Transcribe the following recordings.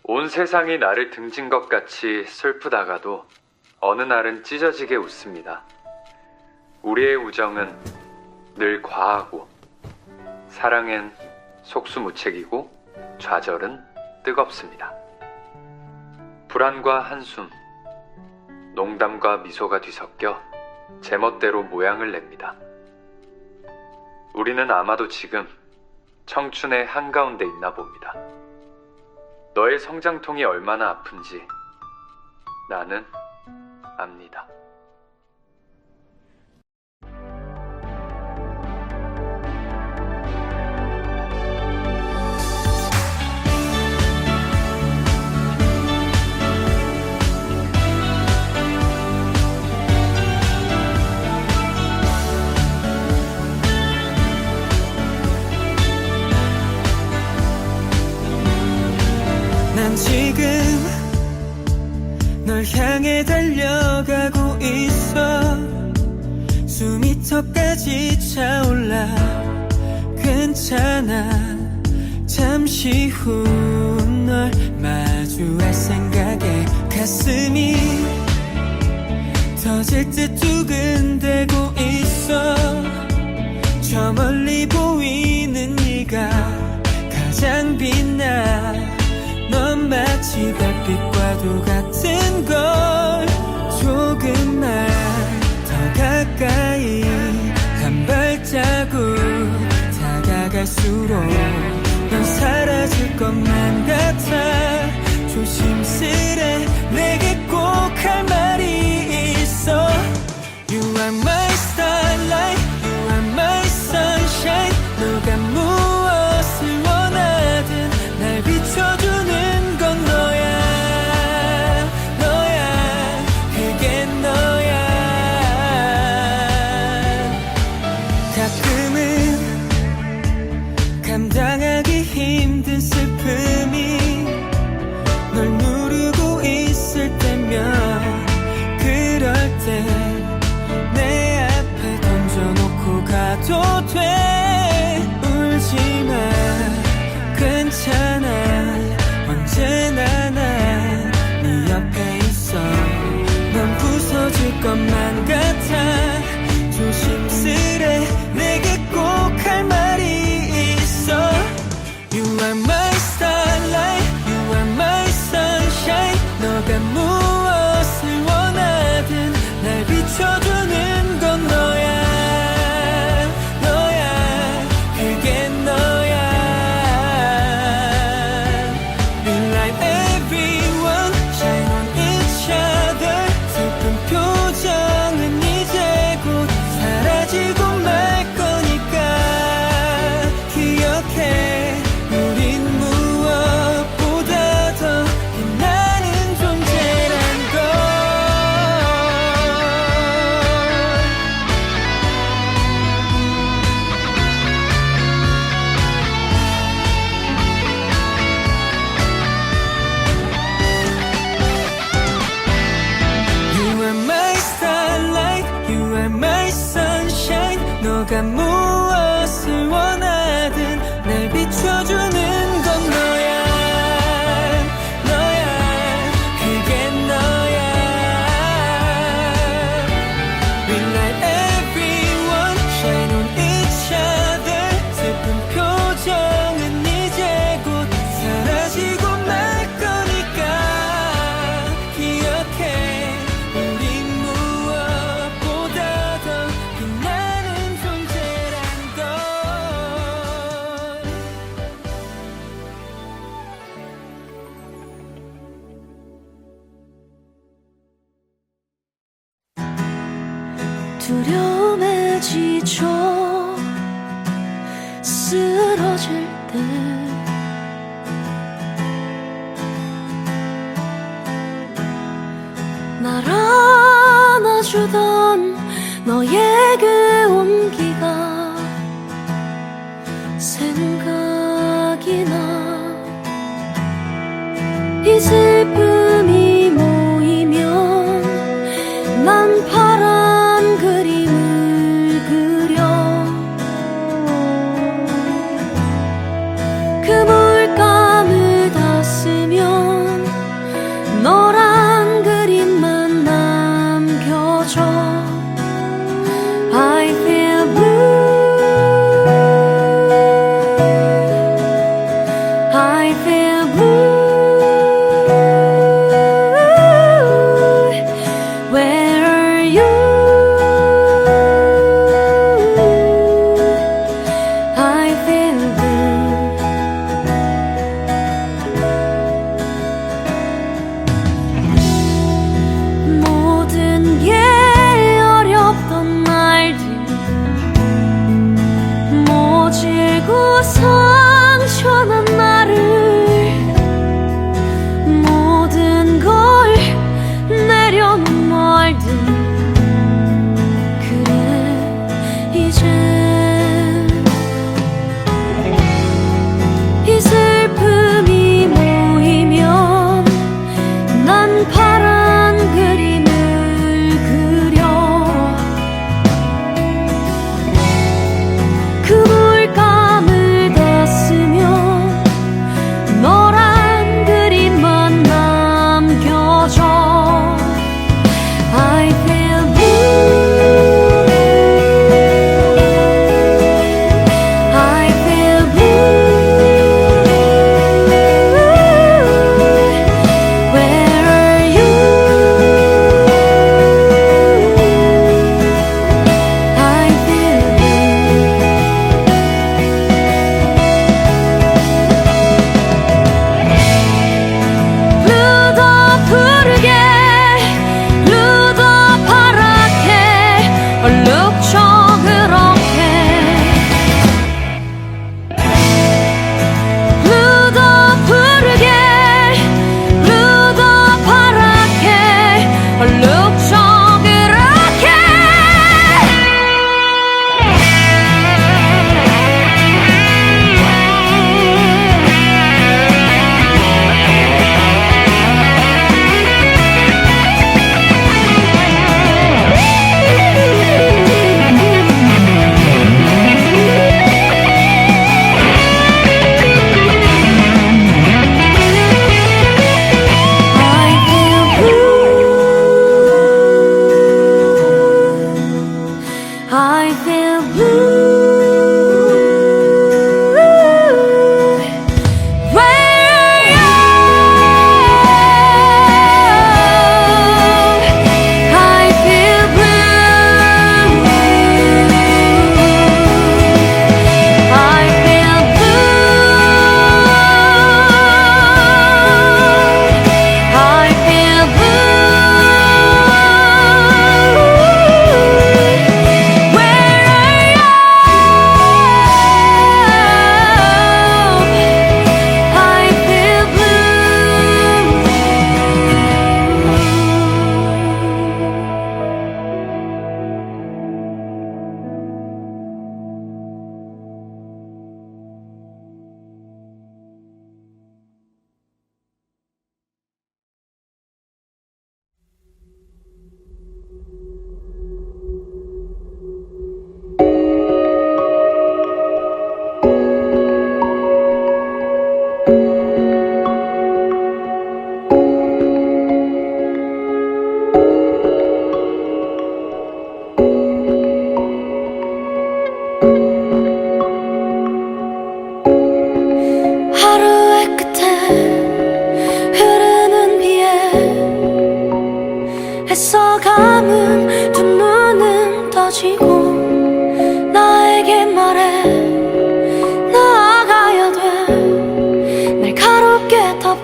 온 세상이 나를 등진 것 같이 슬프다가도 어느 날은 찢어지게 웃습니다. 우리의 우정은 늘 과하고 사랑엔 속수무책이고 좌절은 뜨겁습니다. 불안과 한숨, 농담과 미소가 뒤섞여 제멋대로 모양을 냅니다. 우리는 아마도 지금 청춘의 한가운데 있나 봅니다. 너의 성장통이 얼마나 아픈지 나는 압니다. 난 지금 널 향해 달려가고 있어. 숨이 턱까지 차올라. 괜찮아. 잠시 후 널 마주할 생각에 가슴이 터질 듯 두근대고 있어. 저 멀리 보이는 네가 가장 빛나. 넌 마치 달빛과도 같은 걸. 조금만 더 가까이 한 발자국 다가갈수록 넌 사라질 것만 같아. 조심스레 내게 꼭 할 말이 있어. You are my starlight, you are my sunshine. 너가 무엇을 원하든 날 비춰주는 건 너야. 너야, 그게 너야. 가끔은 감당하기 힘든 슬픔이 널 누르고 있을 때면 그럴 때 내 앞에 던져놓고 가도 돼. 울지마, 괜찮아. 언제나 난 네 옆에 있어. 넌 부서질 것만 같아. 조심스레 내게 꼭 할 말이 있어. You are my starlight, you are my sunshine. 너가 무엇을 원하든 날 비춰주는 건 너야. 너야, 그게 너야. We like everyone, shine on each other. 슬픈 표정은 이제 곧 사라지고 말 거니까 기억해. 우린 무엇보다 더 빛나는 존재란 걸. You are my starlight, you are my sunshine. 너가 무엇을 원하든 날 비춰주는 건 너야. 너야, 그게 너야. We like everyone, shine on each other. 슬픈 표정은 이제 곧 사라지고 말 거니까 기억해. 우린 무엇보다 더 빛나는 존재란 걸. 두려움에 지쳐 쓰러질 때 날 안아주던 너의 그 온기가 생각이 나. 이 슬픔이 모이면 난 파란 그림을 그려. 그 물감을 다 쓰면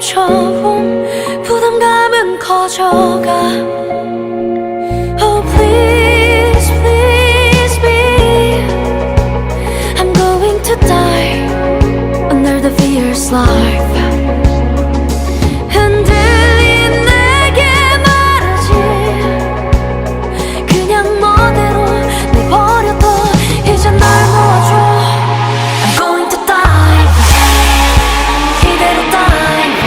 것처럼 부담감은 커져가. Oh please, please be. I'm going to die under the fierce life. 흔들린 내게 말하지. 그냥 너대로 내버려둬. 이제 날 놓아줘. I'm going to die. 이대로 dive.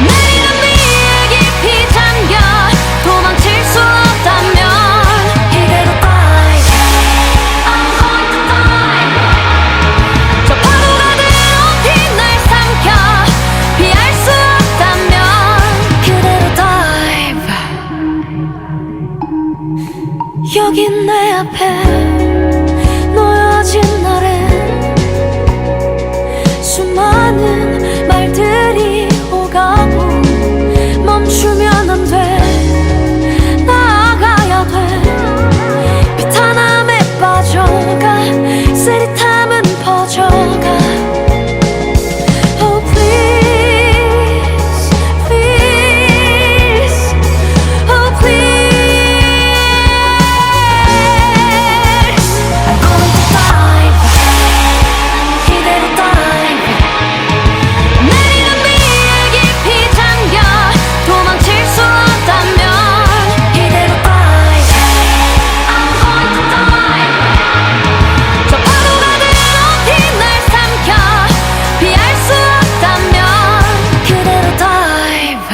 내리는 위에 깊이 잠겨 도망칠 수 없다면 이대로 dive. I'm going to dive. 저 파도가 드높이 날 삼켜 피할 수 없다면 그대로 dive. 여기 내 앞에 놓여진 날엔 수많은 말들이 오가고 멈추면 안 돼. 나아가야 돼. 비탄함에 빠져가 쓰릿함은 퍼져가. Oh please, please. Oh please. I'm going to dive. 이대로 dive. 내리는 비에 깊이 잠겨 도망칠 수 없다면 이대로 dive. I'm going to dive. 저 파도가 드높이 날 삼켜 피할 수 없다면 그대로 dive.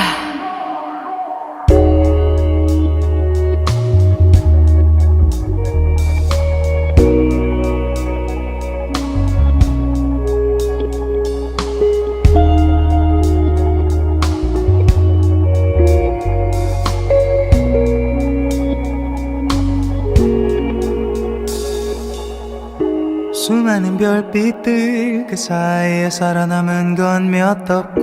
수많은 별빛들 그 사이에 살아남은 건 몇 없고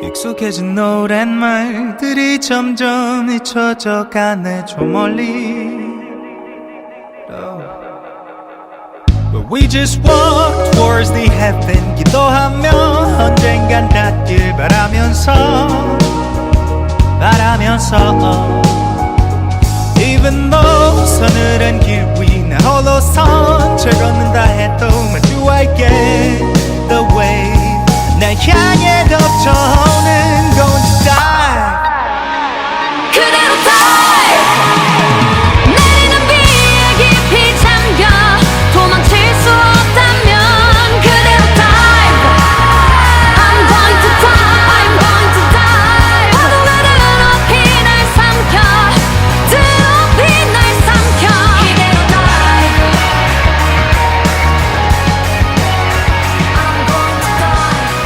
익숙해진 노랫말들이 점점 잊혀져 가네 저 멀리. But we just walk towards the heaven. 기도하며 언젠간 닿길 바라면서 Even though 서늘한 길 위 나 홀로 선철 걷는다 해도 Where do I get the wave 날 향해 덮쳐오는 going to die. 그대로 dive. 내리는 비에 깊이 잠겨 도망칠 수 없다면 그대로 dive. I'm going to dive. I'm going to dive. 파도가 드높이 날 삼켜 드높이 날 삼켜 이대로 dive. I'm going to dive.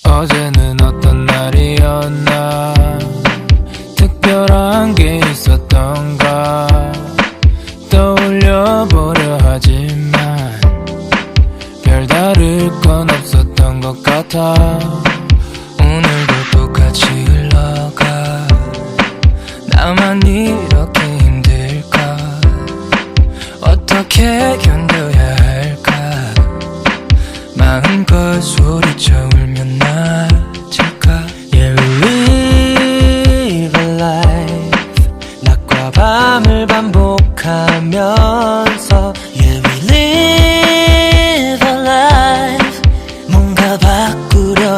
어제는 어떤 날이었나 특별한 게 있었던가 떠올려보려 하지만 별다를 건 없었던 것 같아. 오늘도 똑같이 흘러가 나만 이렇게 힘들까. 어떻게 견뎌야 할까. 마음껏 소리쳐 울면 나아질까. Yeah, we live a life 낮과 밤을 반복하면서 Yeah, we live a life 뭔가 바꾸려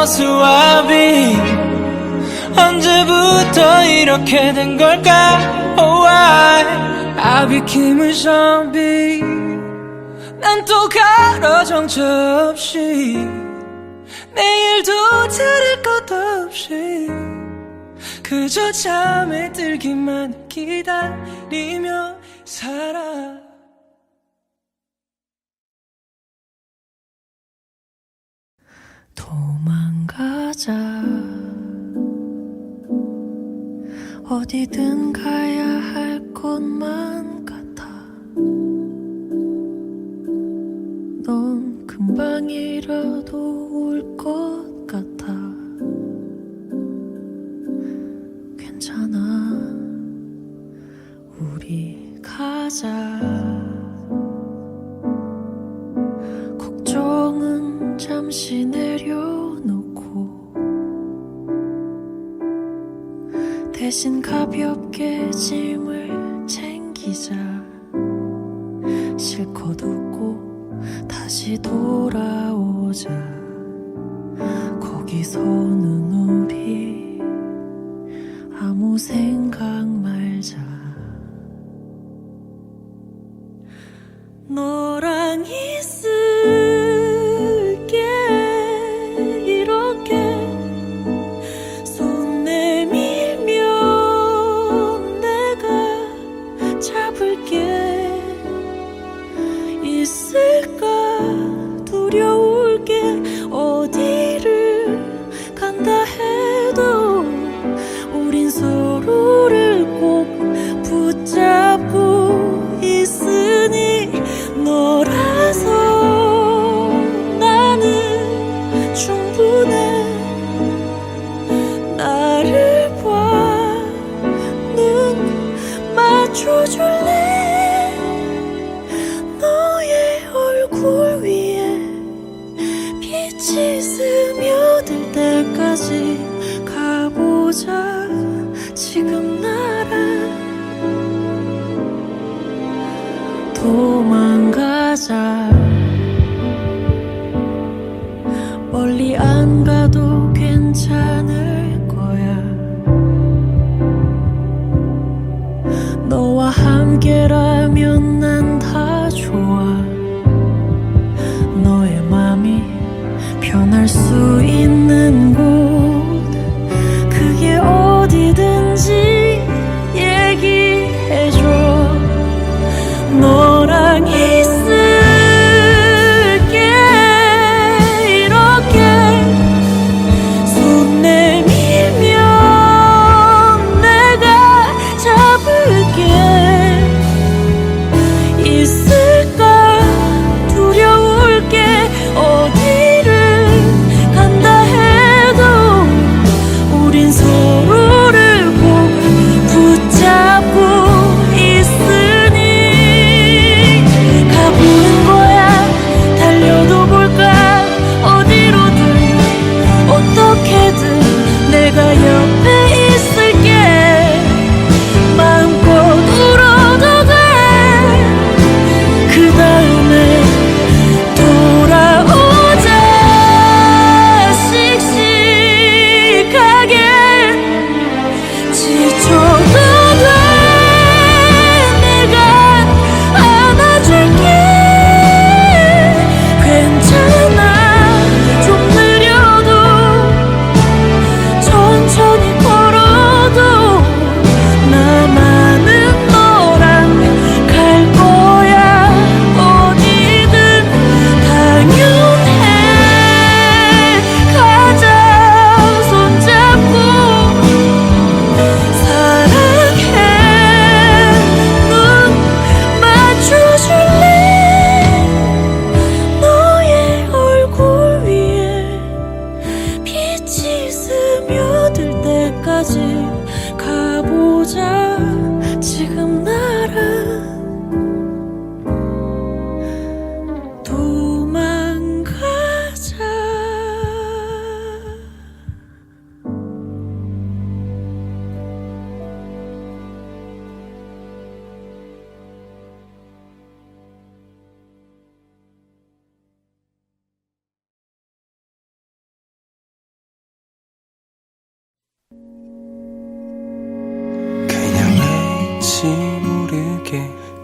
수압이 언제부터 이렇게 된 걸까? Oh, I became a zombie. 난 또 가로정처 없이 내일도 다를 것도 없이 그저 잠에 들기만 기다리며 살아. 도망가자. 어디든 가야 할 곳만 같아. 넌 금방이라도 올 것 같아. 괜찮아, 우리 가자. 걱정은 잠시 내려놓고 대신 가볍게 짐을 챙기자. 실컷 웃고 다시 돌아오자. 거기서는 우리 아무 생각 말자. 너랑 있을게 이렇게 손 내밀면 내가 잡을게. 있을까 두려울 게 어디를 간다 해도 우린 서로를 꼭 붙잡고 있으니 너라서 나는 충분해. 나를 봐, 눈 맞춰줄래? 너의 얼굴 위에 빛이 스며들 때까지 가보자. 지금 나랑 도망가자. 멀리 안 가도 괜찮을 거야. 너와 함께라면 난 다 좋아. 너의 맘이 변할 수 있는 곳 그게 어디든지 얘기해줘. 너랑 있을게 이렇게 손 내밀면 내가 잡을게. 있을까 두려울 게 어디를 간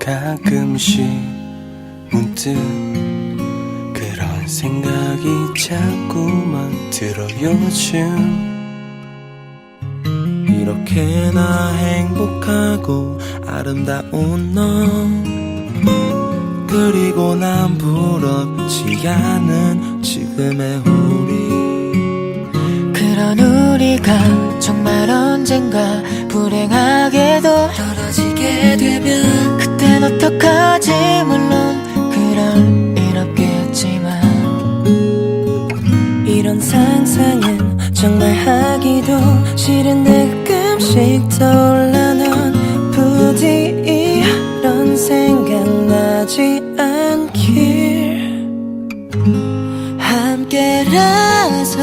가끔씩 문득 그런 생각이 자꾸만 들어요. 요즘 이렇게나 행복하고 아름다운 너, 그리고 난 부럽지 않은 지금의 우리. 그런 우리가 정말 언젠가 불행하게도 떨어지게 되면 그땐 어떡하지. 물론 그럴 일 없겠지만 이런 상상은 정말 하기도 싫은데 가끔씩 떠올라. 넌 부디 이런 생각나지 않길. 함께라서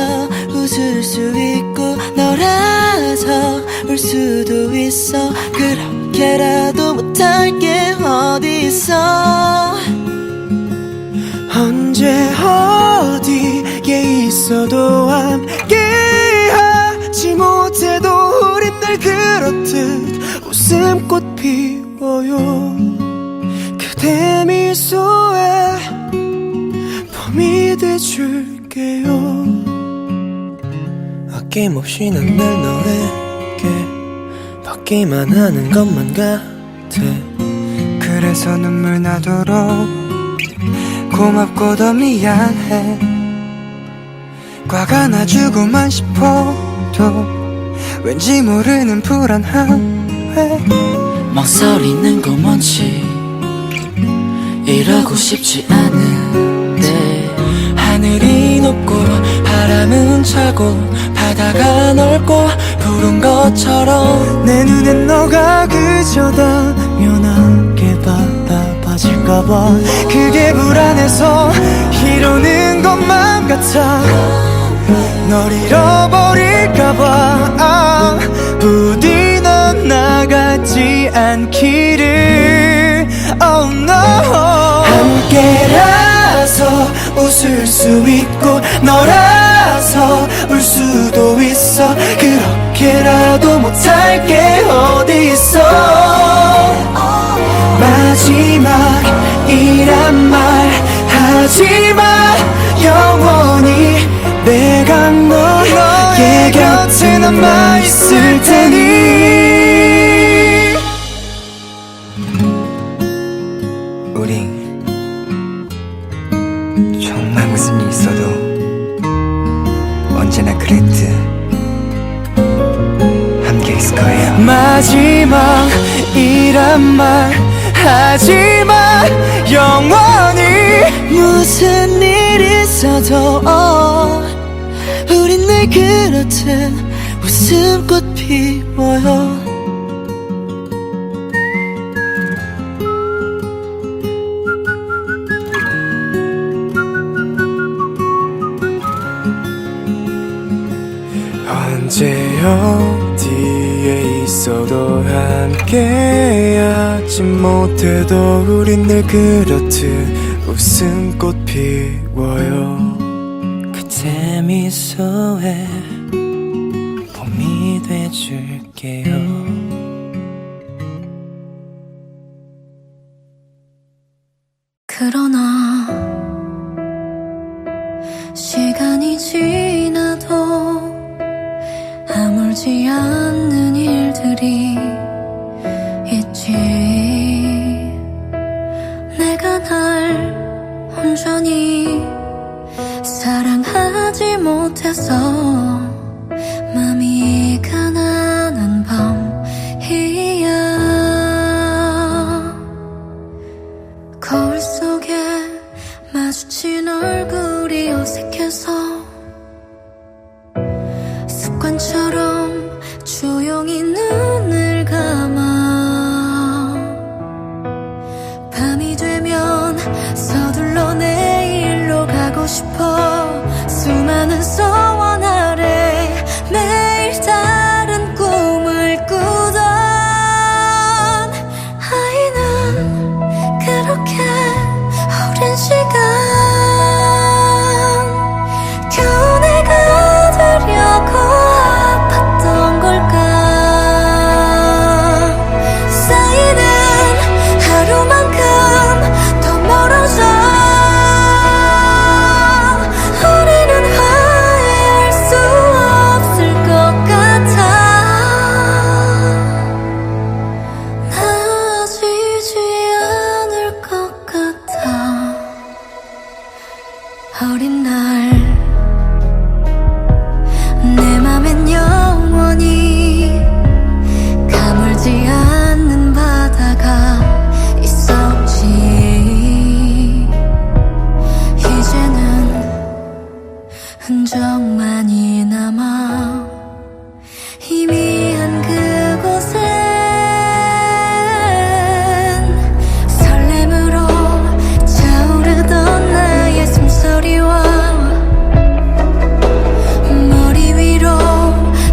웃을 수 있고 너라서 울 수도 있어. 그렇게라도 못할 게 어딨어. 언제 어디에 있어도 함께하지 못해도 우린 늘 그렇듯 웃음꽃 피워요. 그대 미소에 봄이 돼줄게요. 아낌없이 난 늘 너에게 받기만 하는 것만 같아. 그래서 눈물 나도록 고맙고 더 미안해. 과가 나주고만 싶어도 왠지 모르는 불안함에 망설이는 거 뭔지 이러고 싶지 않은데. 하늘이 높고 바람은 차고 바다가 넓고 푸른 것처럼 내 눈엔 너가 그저 당연하게 바라봐질까봐 그게 불안해서 이러는 것만 같아. 널 잃어버릴까봐 부디 넌 나가지 않기를. Oh no. 함께라서 웃을 수 있고 너라서 울 수도 있어. 그렇게라도 못할 게 어딨어. 마지막이란 말 하지마. 영원히 내가 너의 곁에 남아있을 테니. 우리 정말 무슨 일 있어도 언제나 그랬듯 함께 있을 거예요. 마지막이란 말 하지마. 영원히 무슨 일 있어도 우린 늘 그렇듯 웃음꽃 피워요. 언제 어디에 있어도 함께하지 못해도 우린 늘 그렇듯 웃음꽃 피워요. 그대 미소에 봄이 돼줄게요. 그러나 시간이 지나도 아물지 않는 일들이 있지. 내가 날 온전히 사랑하지 못해서 맘이 가난한 밤이야. 거울 속에 마주친 얼굴이 어색해서 습관처럼 조용히 눈을 감아. 밤이 되면 서둘러 내일로 가고 싶어. 수많은 소원 아래 매 어린 날 내 맘엔 영원히 가물지 않는 바다가 있었지. 이제는 흔적만이 남아 희미한 그곳엔 설렘으로 차오르던 나의 숨소리와 머리 위로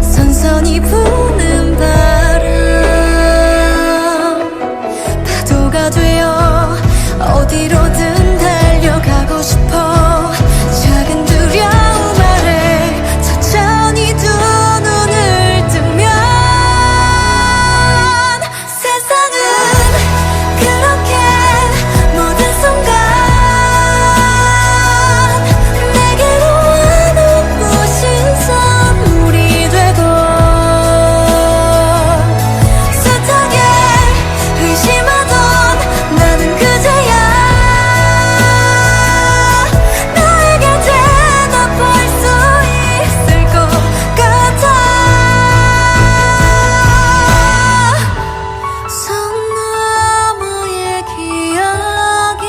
선선히 부는 바람, 파도가 되어 어디로든 달려가고 싶어. 작은 두려움 아래 천천히 두 눈을 뜨면 세상은 그렇게 모든 순간 내게로 한없부신 선물이 되고 숱하게 의심하던 나는 그제야 너에게 대답할 수 있을 것 같아. 선 너머의 기억이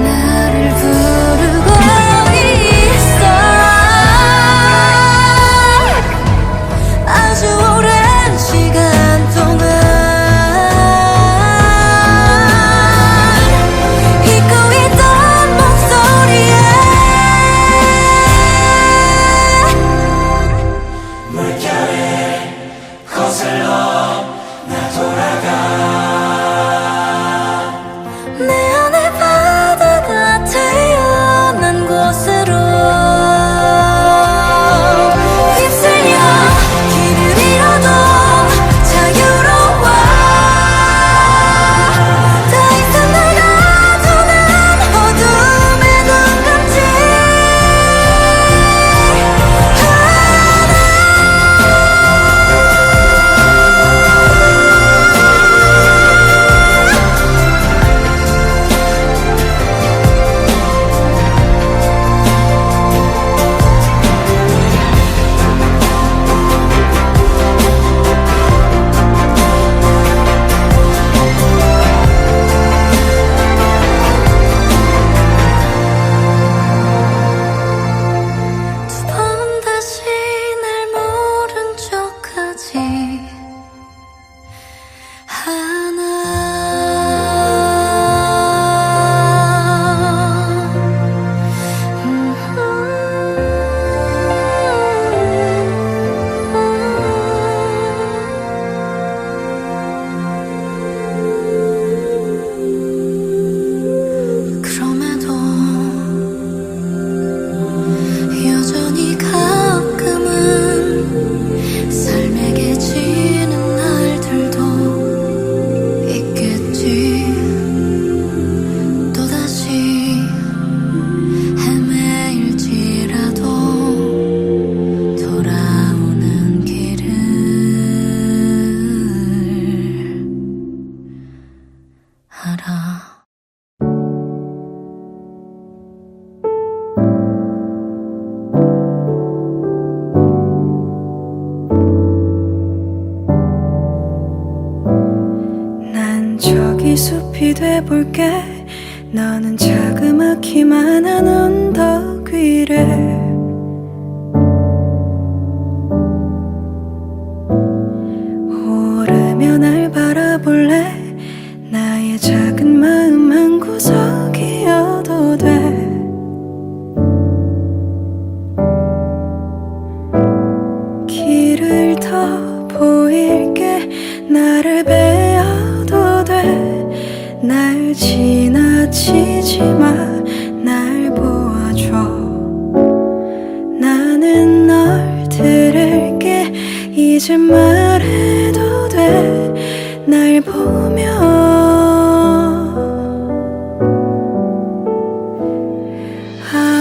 나를 부르고 있어. 아주 오랜 시간 동안 잊고 있던 목소리에 내 안에 바다가 태어난 곳으로 휩쓸려 길을 잃어도 자유로워. 더 이상 날 가두는 어둠의 눈 감지 두 번 다시 날 모른 척하지 그럼에도 여전히 가끔은 삶에게 지는 날들도 있겠지. 또다시 헤매일지라도 돌아오는 길을 알아. 난 저기 숲이 돼볼게. 너는 자그맣기만 한 언덕 위를 오르며 날 바라볼래. 나의 작은 마음 한 구석이어도 돼. 길을 더 보일게. 나를 베어도 돼. 날 지나치지 마. 날 보아줘. 나는 널 들을게. 이제 말해도 돼. 날 보며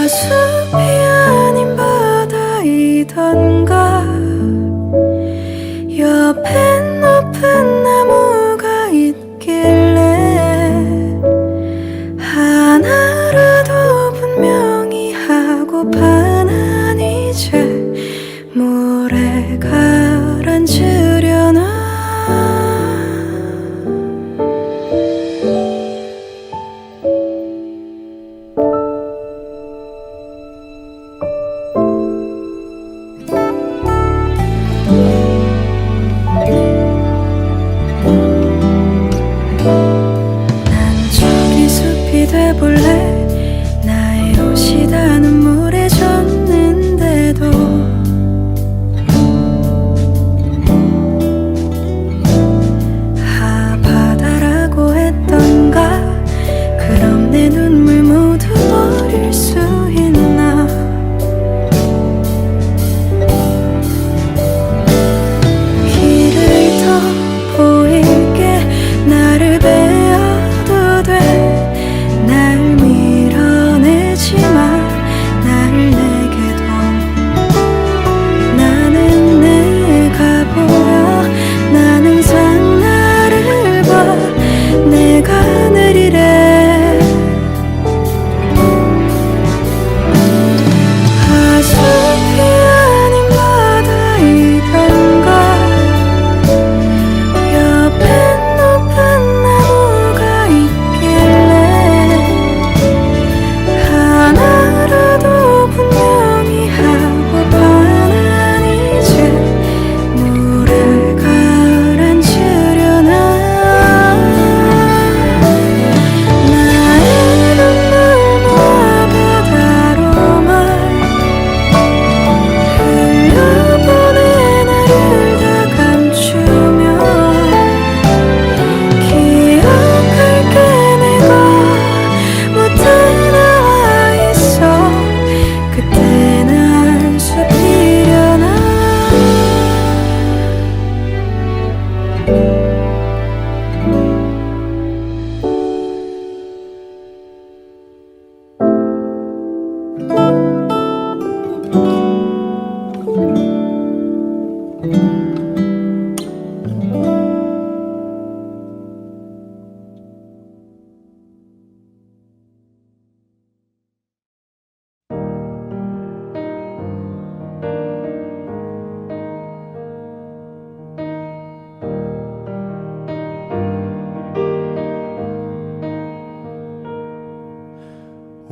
숲이 아닌 바다이던가. 옆엔 높은 나무가 있길래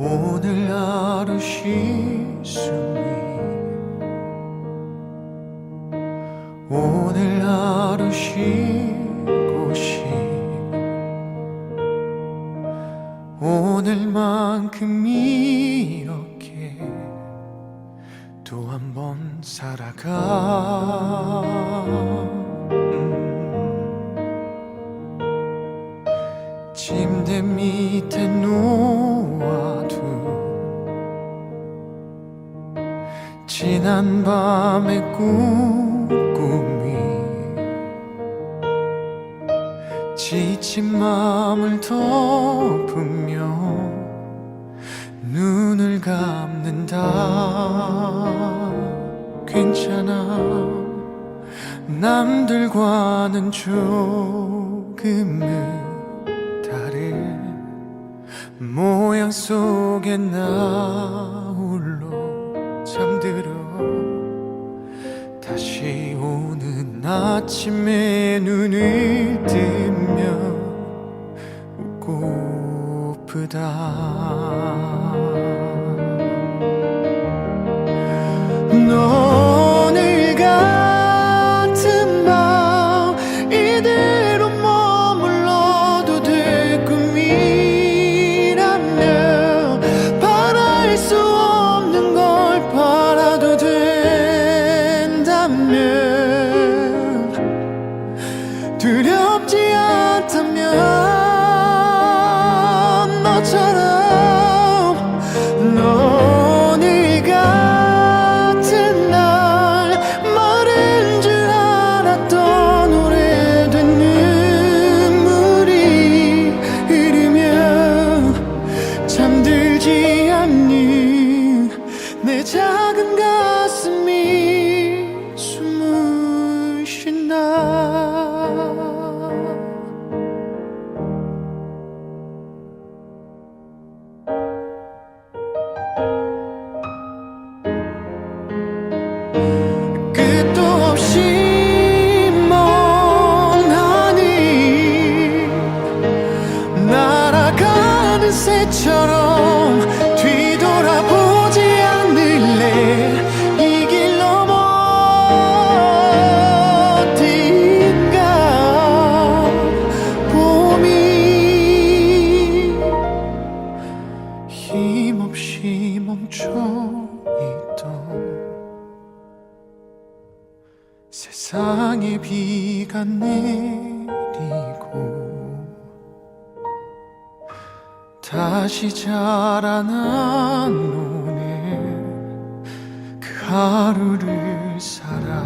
오늘 하루 쉴 숨이 오늘 하루 쉴 곳이 오늘만큼 이렇게 또 한 번 살아가 침대 밑에 놓아둔 지난 밤의 꿈꾸미 지친 마음을 덮으며 눈을 감는다 괜찮아 남들과는 조금은 다른 모양 속에 나 홀로 잠들어 다시 오는 아침에 눈을 뜨면 웃고프다 오늘 같은 밤 이대로 머물러도 될 꿈이라면 바랄 수 없는 걸 바라도 된다면 두렵지 않다면 너처럼 오늘 같은 날 마른 줄 알았던 오래된 눈물이 흐르며 잠들지 않는 내 작은 가슴이 숨을 쉰다 끝도 없이 먼 하늘 날아가는 새처럼 뒤돌아보지 않을래 이 길 넘어 어딘가 봄이 힘없이 멈춰있던 세상에 비가 내리고 다시 자라난 오늘 그 하루를 살아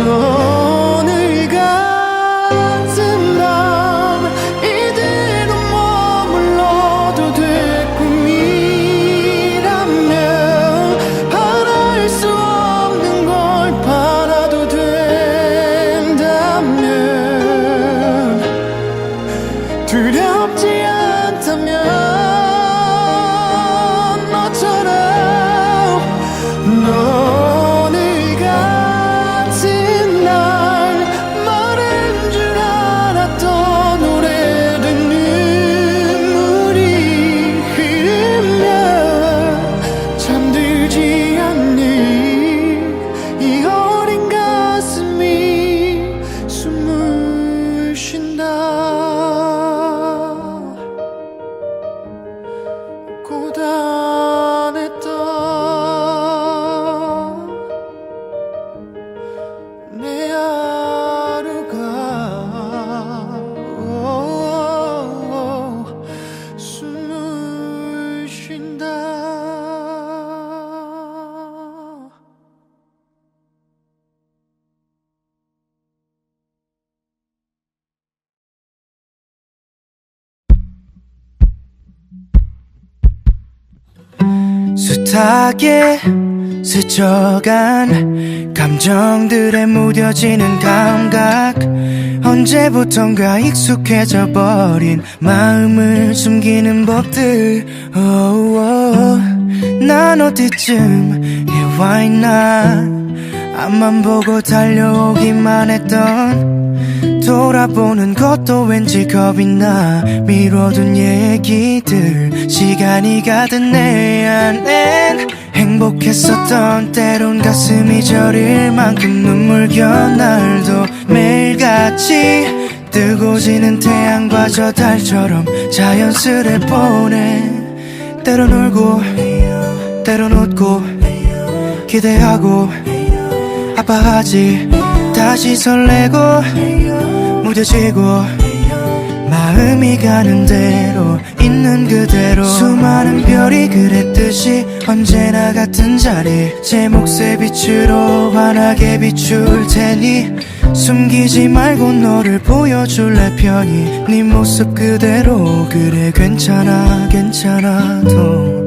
오늘 같은 밤 이대로 머물러도 될 꿈이라면 바랄 수 없는 걸 바라도 된다면 두렵지 않다면 너처럼 오늘 같은 날 마른 줄 알았던 오래된 눈물이 흐르며 잠들지 않는 이 어린 가슴이 숨을 쉰다 고단했던 내 하루가 숨을 쉰다 숱하게 스쳐간 감정들에 무뎌지는 감각 언제부턴가 익숙해져 버린 마음을 숨기는 법들 난 어디쯤 와 있나 앞만 보고 달려오기만 했던 돌아보는 것도 왠지 겁이 나. 미뤄둔 얘기들 시간이 가든 내 안엔 행복했었던 때론 가슴이 저릴 만큼 눈물겨운 날도 매일같이 뜨고 지는 태양과 저 달처럼 자연스레 보내. 때론 울고 때론 웃고 기대하고 아파하지 다시 설레고 무뎌지고 마음이 가는 대로 있는 그대로 수많은 별이 그랬듯이 언제나 같은 자리 제 몫의 빛으로 환하게 비출 테니 숨기지 말고 너를 보여줄래 편히 네 모습 그대로 그래 괜찮아 괜찮아도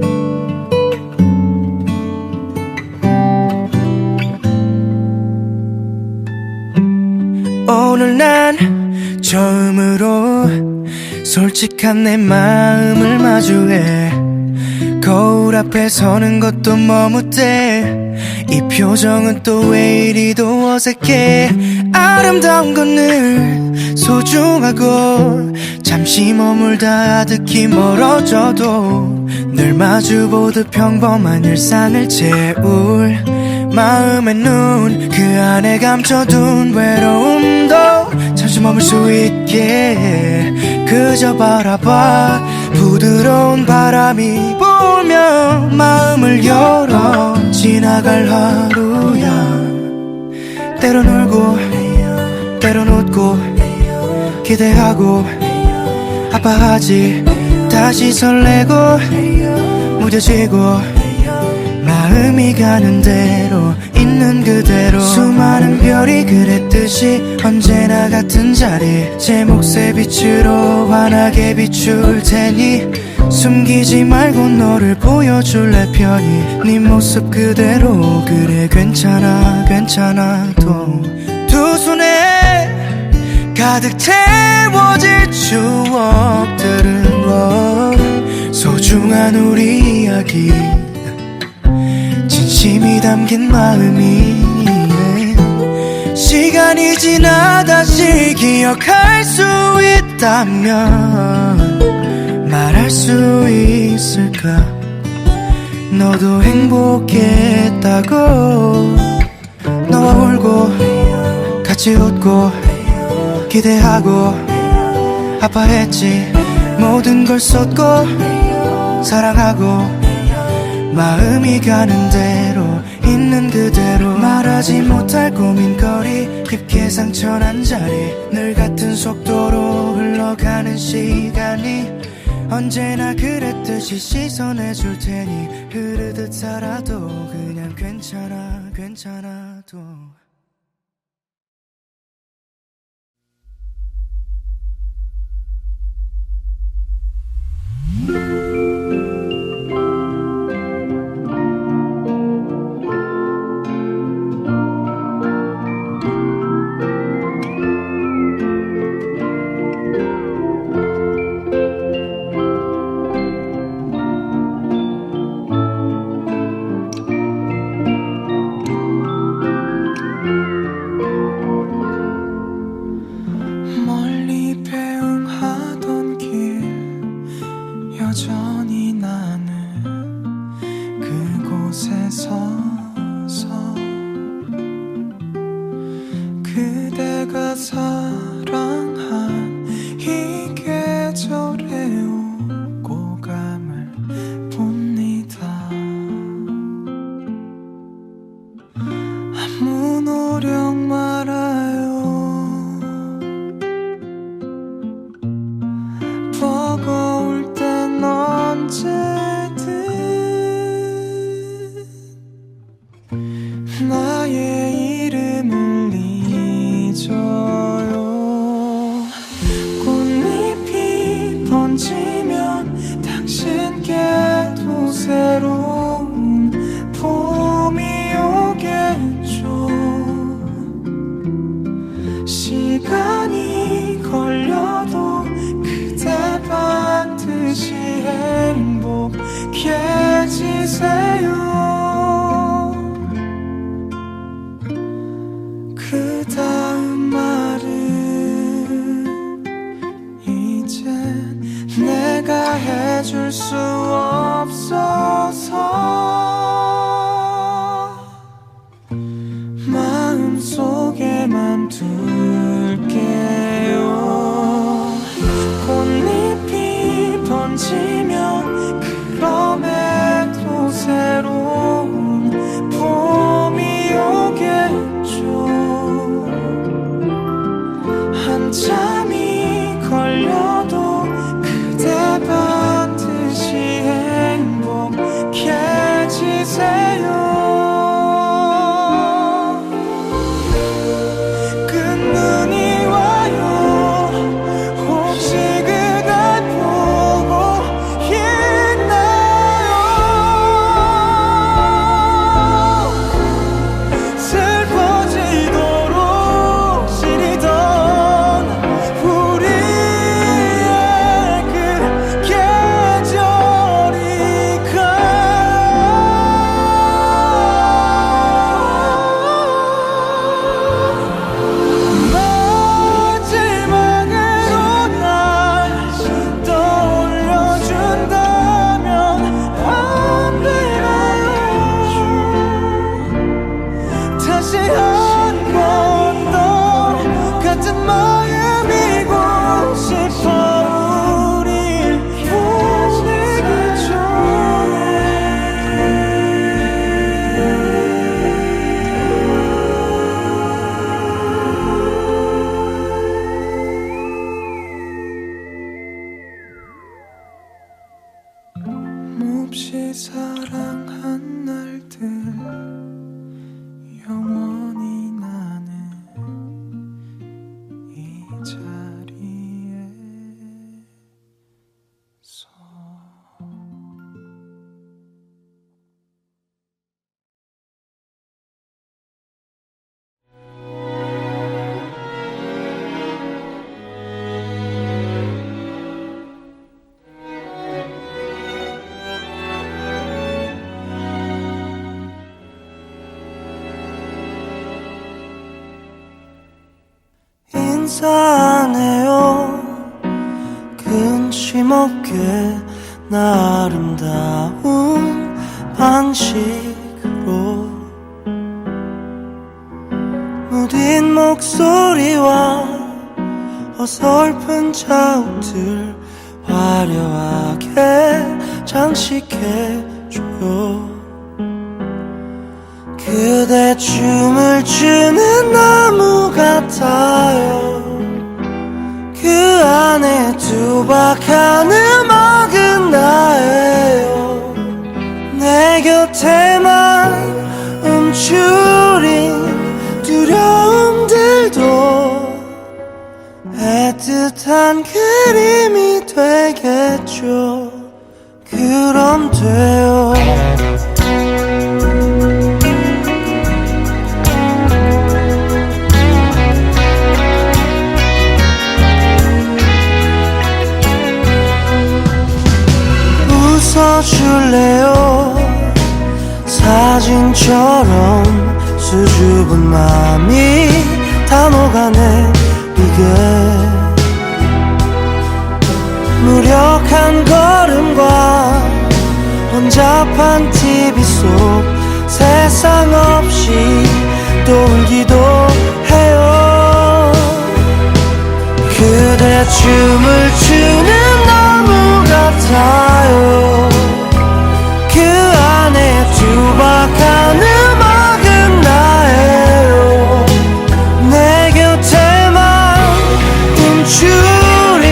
오늘 난 처음으로 솔직한 내 마음을 마주해 거울 앞에 서는 것도 머뭇대 이 표정은 또 왜 이리도 어색해 아름다운 건 늘 소중하고 잠시 머물다 아득히 멀어져도 늘 마주보듯 평범한 일상을 채울 마음의 눈 그 안에 감춰둔 외로움도 잠시 머물 수 있게 그저 바라봐 부드러운 바람이 불며 마음을 열어 지나갈 하루야 때론 울고 때론 웃고 기대하고 아파하지 다시 설레고 무뎌지고 마음이 가는 대로 있는 그대로 수많은 별이 그랬듯이 언제나 같은 자리 제 몫의 빛으로 환하게 비출 테니 숨기지 말고 너를 보여줄래 편히 네 모습 그대로 그래 괜찮아 괜찮아도 두 손에 가득 채워질 추억들은 소중한 우리 이야기 진심이 담긴 마음이 시간이 지나 다시 기억할 수 있다면 말할 수 있을까 너도 행복했다고 너와 울고 같이 웃고 기대하고 아파했지 모든 걸 쏟고 사랑하고 마음이 가는 대로 있는 그대로 말하지 못할 고민거리 깊게 상처난 자리 늘 같은 속도로 흘러가는 시간이 언제나 그랬듯이 씻어내줄 테니 흐르듯 살아도 그냥 괜찮아 괜찮아도 여전히 나는 그곳에 서서 그대가 사랑한 이 계절의 오고감을 봅니다. 아무 노력 말아요. 버거울 땐 언제든 나의 이름을 잊어요. 꽃잎이 번지면 당신께도 새로운 봄이 오겠죠. 시간이 걸려도 그대 반드시 행복해지세요. 그 다음 말은 해줄 수 없어서 마음속에만 둘게요. 꽃잎이 번지면 그럼에도 새로운 봄이 오겠죠. 한참이 걸려도 그대 반드시 행복해지세요. 끝눈이 와요. 혹시 그댈 보고 있나요? 슬퍼지도록 시리던 우리의 그 계절이 마지막으로 날 떠올려준다면 안 되나요? 다시 한 번 더 같은 마음이고 싶어. 우리 보내기 전에 몹시 사랑한 날들 영원히 나는 이 자리에서 인사하네요. 근심 없게 나 아름다운 방식으로 무딘 목소리와 어설픈 자욱들 화려하게 장식해줘요. 그대 춤을 추는 나무 같아요. 그 안에 투박한 음악은 나예요. 내 곁에만 움츠린 두려움들도 애틋한 그림이 되겠죠. 그럼 돼요. 웃어줄래요? 사진처럼 수줍은 맘이 다 녹아내리게. 무력한 걸음과 혼잡한 TV 속 세상 없이 또 울기도 해요. 그대 춤을 추는 나무 같아요. 그 안에 투박한 음악은 나예요. 내 곁에만 움츠린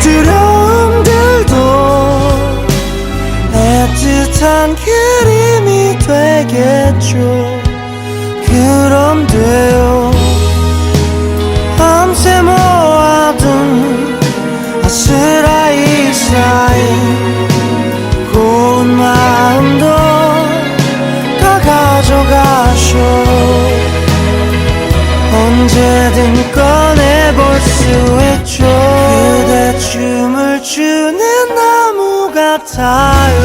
두려움들도 애틋한 그림이 되겠죠. 그럼 돼요. 밤새 모아둔 아스라이 쌓인 고운 마음도 다 가져가쇼. 언제든 꺼내볼 수 있죠. 그대 춤을 추는 나무 같아요.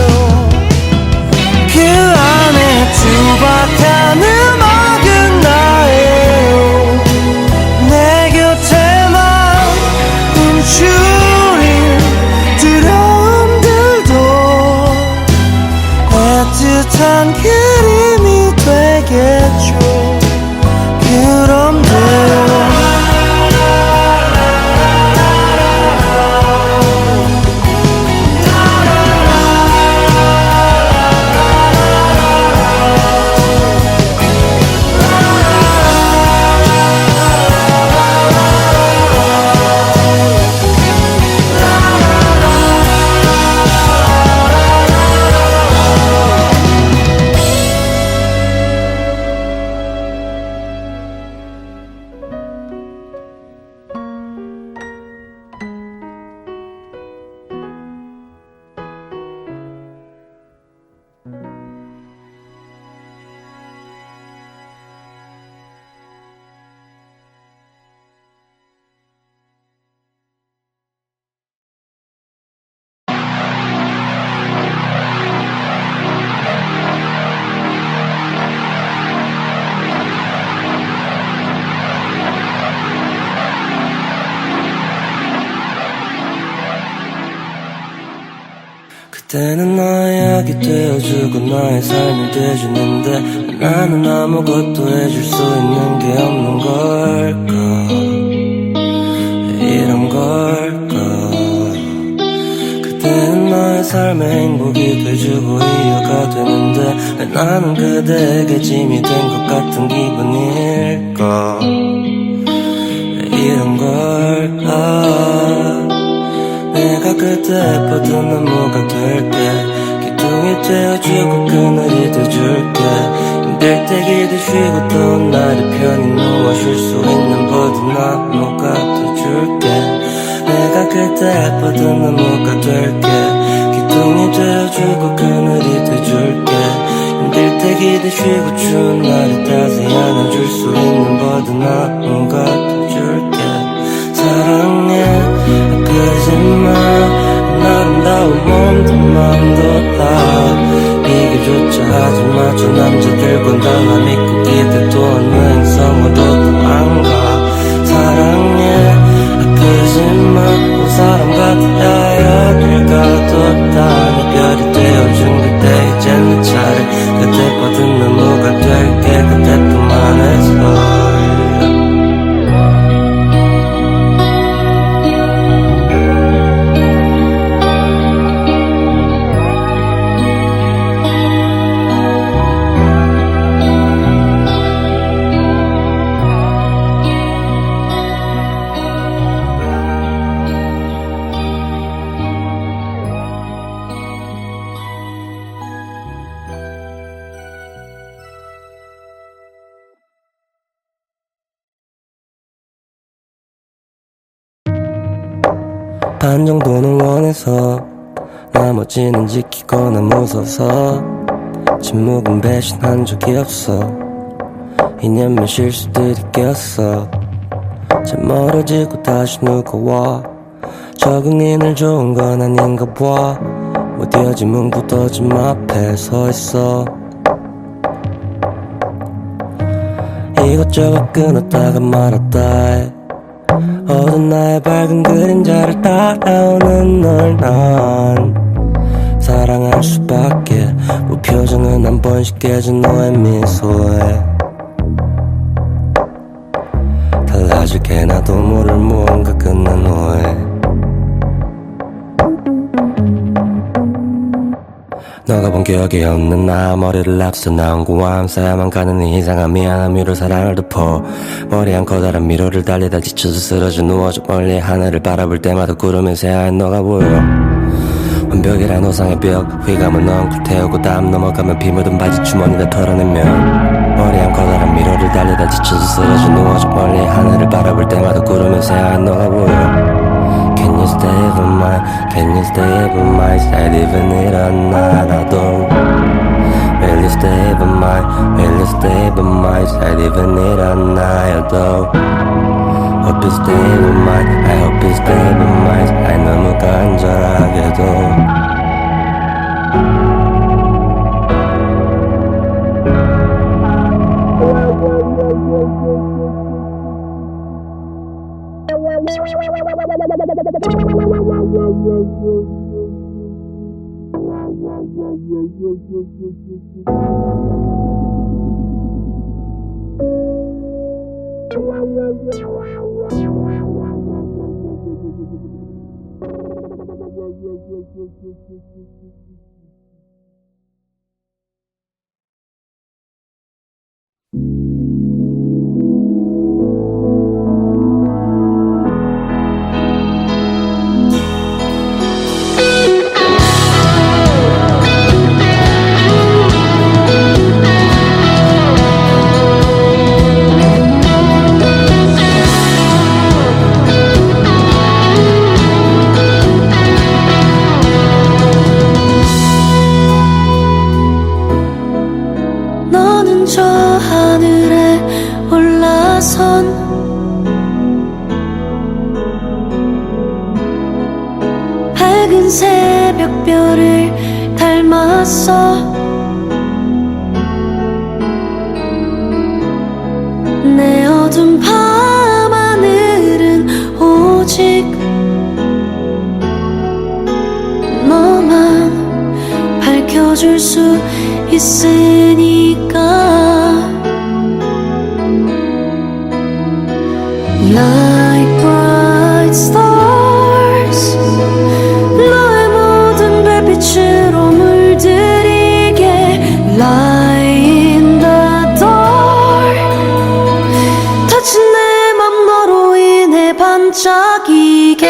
그 안에 투박한 음악은 나예요. 내 곁에만 움츠린 두려움 한 그림이 되겠죠. 그럼 돼요. 그때는 나의 약이 되어주고 나의 삶이 돼주는데 나는 아무것도 해줄 수 있는 게 없는 걸까? 왜 이런 걸까? 그때는 나의 삶의 행복이 돼주고 이유가 되는데 왜 나는 그대에게 짐이 된 것 같은 기분일까? 왜 이런 걸까? 내가 그때 예뻐든 나무가 될게 기둥이 되어주고 그늘이 돼줄게 힘들 때 기대 쉬고 더운 날에 편히 누워 쉴 수 있는 버든 나무가 돼줄게 내가 그때 예뻐든 나무가 될게 기둥이 되어주고 그늘이 돼줄게 힘들 때 기대 쉬고 추운 날에 따스히 안아줄 수 있는 버든 나무가 돼줄게 사랑해 거짓말 아름다운 몸도 맘도 다 비교조차 하지마 저 남자들과 달라 믿고 기대도 않는 행성으로도 안 가 사랑해 거짓말 그 사람 같아 어딜 가도 다 내 별이 되어준 그때 이제 내 차례 그때 뻗은 나무가 될게 그때뿐만 해서 반 정도는 원해서 나머지는 지키거나 무서워서 침묵은 배신한 적이 없어 이념의 실수들이 꼈어 제 멀어지고 다시 누가 와 적응이 늘 좋은 건 아닌가 봐 못 이어진 문구더짐 앞에 서 있어 이것저것 끊었다가 말았다 해 어두운 나의 밝은 그림자를 따라오는 널 난 사랑할 수밖에 무표정은 한 번씩 깨진 너의 미소에 달라질게 나도 모를 무언가 끝난 후에 너가 본 기억이 없는 나 머리를 앞서 나온 고함 쌓여만 가는 이 이상한 미안함 위로 사랑을 덮어 머리 한 커다란 미로를 달리다 지쳐서 쓰러져 누워져 멀리 하늘을 바라볼 때마다 구름이 새하얀 너가 보여 완벽이란 호상의 벽 휘감을 넝쿨 태우고 담 넘어가면 피 묻은 바지 주머니가 털어내면 머리 한 커다란 미로를 달리다 지쳐서 쓰러져 누워져 멀리 하늘을 바라볼 때마다 구름이 새하얀 너가 보여 Can you stay ever mine? Can you stay ever mine? 잘 even 일어나라도 Will you stay ever mine? Will you stay ever mine? 잘 even 일어나야도 Hope you stay ever mine I hope you stay ever mine 날 너무 간절하게도 너는 저 하늘에 올라선 밝은 새벽별을 닮았어. 내 어두운 밤하늘은 오직 너만 밝혀줄 수 있으니까. Like bright stars, 너의 모든 별빛으로 물들이게. Lie in the dark, 다친 내 맘 너로 인해 반짝이게.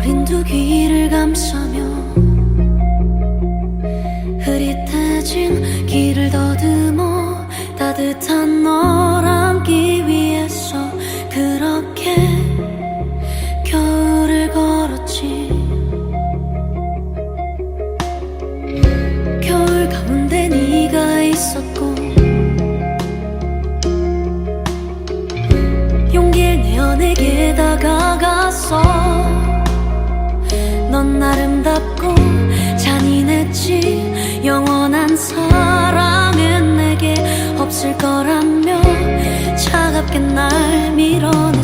어린 두 귀를 감싸며 흐릿해진 길을 더듬어 따뜻한 널 안기 위해서 그렇게 겨울을 걸었지. 겨울 가운데 네가 있었고 용기를 내어 내게 다가갔어. 넌 아름답고 잔인했지. 영원한 사랑은 내게 없을 거라며 차갑게 날 밀어내.